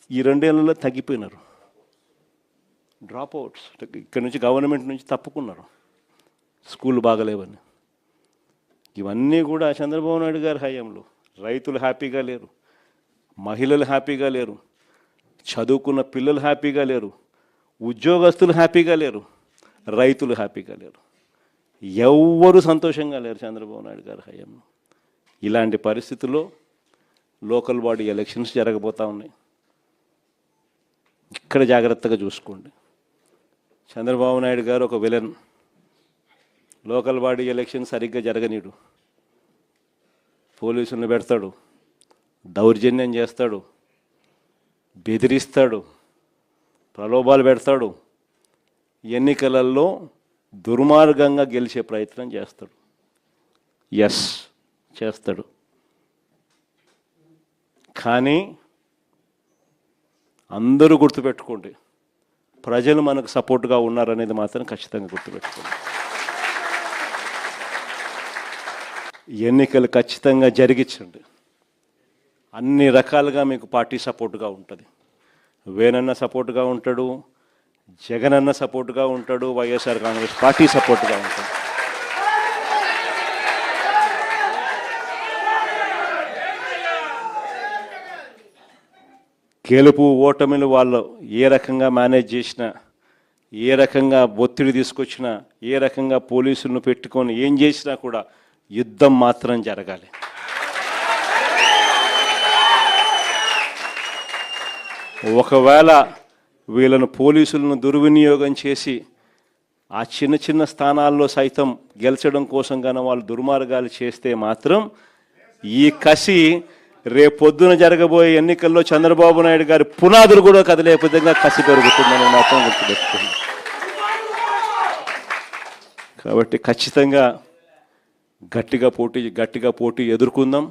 ఈ 2 ఏళ్లలో తగ్గిపోయినారు. Drop outs ఇక్కడ నుంచి గవర్నమెంట్ నుంచి తప్పుకున్నారు, స్కూళ్ళు బాగలేవని. ఇవన్నీ కూడా చంద్రబాబు నాయుడు గారి హయాంలో. రైతులు హ్యాపీగా లేరు, మహిళలు హ్యాపీగా లేరు, చదువుకున్న పిల్లలు హ్యాపీగా లేరు, ఉద్యోగస్తులు హ్యాపీగా లేరు, రైతులు హ్యాపీగా లేరు, ఎవ్వరూ సంతోషంగా లేరు చంద్రబాబు నాయుడు గారి హయాంలో. ఇలాంటి పరిస్థితుల్లో లోకల్ బాడీ ఎలక్షన్స్ జరగబోతూ ఉన్నాయి. ఇక్కడ జాగ్రత్తగా చూసుకోండి. చంద్రబాబు నాయుడు గారు ఒక విలన్. లోకల్ బాడీ ఎలక్షన్ సరిగ్గా జరగనీడు, పోలీసులను పెడతాడు, దౌర్జన్యం చేస్తాడు, బెదిరిస్తాడు, ప్రలోభాలు పెడతాడు, ఎన్నికలలో దుర్మార్గంగా గెలిచే ప్రయత్నం చేస్తాడు. ఎస్, చేస్తాడు. కానీ అందరూ గుర్తుపెట్టుకోండి, ప్రజలు మనకు సపోర్ట్గా ఉన్నారనేది మాత్రం ఖచ్చితంగా గుర్తుపెట్టుకోండి. ఎన్నికలు ఖచ్చితంగా జరిగించండి. అన్ని రకాలుగా మీకు పార్టీ సపోర్ట్గా ఉంటుంది. వేనన్న సపోర్ట్గా ఉంటాడు, జగనన్న సపోర్ట్గా ఉంటాడు, వైఎస్ఆర్ కాంగ్రెస్ పార్టీ సపోర్ట్గా ఉంటుంది. గెలుపు ఓటమిలు వాళ్ళు ఏ రకంగా మేనేజ్ చేసినా, ఏ రకంగా ఒత్తిడి తీసుకొచ్చినా, ఏ రకంగా పోలీసులను పెట్టుకొని ఏం చేసినా కూడా యుద్ధం మాత్రం జరగాలి. ఒకవేళ వీళ్ళను పోలీసులను దుర్వినియోగం చేసి ఆ చిన్న చిన్న స్థానాల్లో సైతం గెలిచడం కోసం గాన వాళ్ళు దుర్మార్గాలు చేస్తే మాత్రం ఈ కసి రేపొద్దున జరగబోయే ఎన్నికల్లో చంద్రబాబు నాయుడు గారి పునాదులు కూడా కదిలే విధంగా కసి పెరుగుతుందని మాత్రం గుర్తుపెట్టుకుంది. కాబట్టి ఖచ్చితంగా గట్టిగా పోటీ ఎదుర్కొందాం.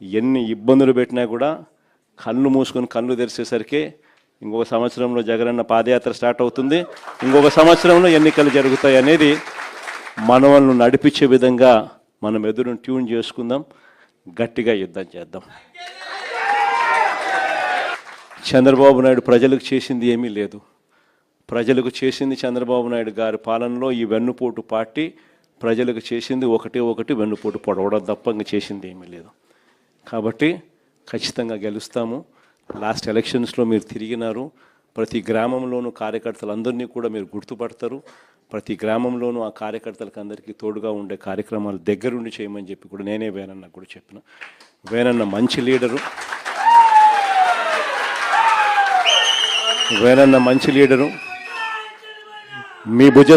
ఎన్ని ఇబ్బందులు పెట్టినా కూడా కళ్ళు మూసుకొని కళ్ళు తెరిచేసరికి ఇంకొక సంవత్సరంలో జగనన్న పాదయాత్ర స్టార్ట్ అవుతుంది, ఇంకొక సంవత్సరంలో ఎన్నికలు జరుగుతాయి అనేది మనల్ని నడిపించే విధంగా మనం ఎదురును ట్యూన్ చేసుకుందాం, గట్టిగా యుద్ధం చేద్దాం. చంద్రబాబు నాయుడు ప్రజలకు చేసింది ఏమీ లేదు. ప్రజలకు చేసింది చంద్రబాబు నాయుడు గారి పాలనలో ఈ వెన్నుపోటు పార్టీ ప్రజలకు చేసింది ఒకటి వెన్నుపోటు పొడవడం తప్ప ఇంక చేసింది ఏమీ లేదు. కాబట్టి ఖచ్చితంగా గెలుస్తాము. లాస్ట్ ఎలక్షన్స్లో మీరు తిరిగినారు, ప్రతి గ్రామంలోనూ కార్యకర్తలందరినీ కూడా మీరు గుర్తుపడతారు. ప్రతి గ్రామంలోనూ ఆ కార్యకర్తలకు అందరికీ తోడుగా ఉండే కార్యక్రమాలు దగ్గరుండి చేయమని చెప్పి కూడా నేనే వేనన్న కూడా చెప్పిన. వేనన్న మంచి లీడరు, వేనన్న మంచి లీడరు. మీ భుజ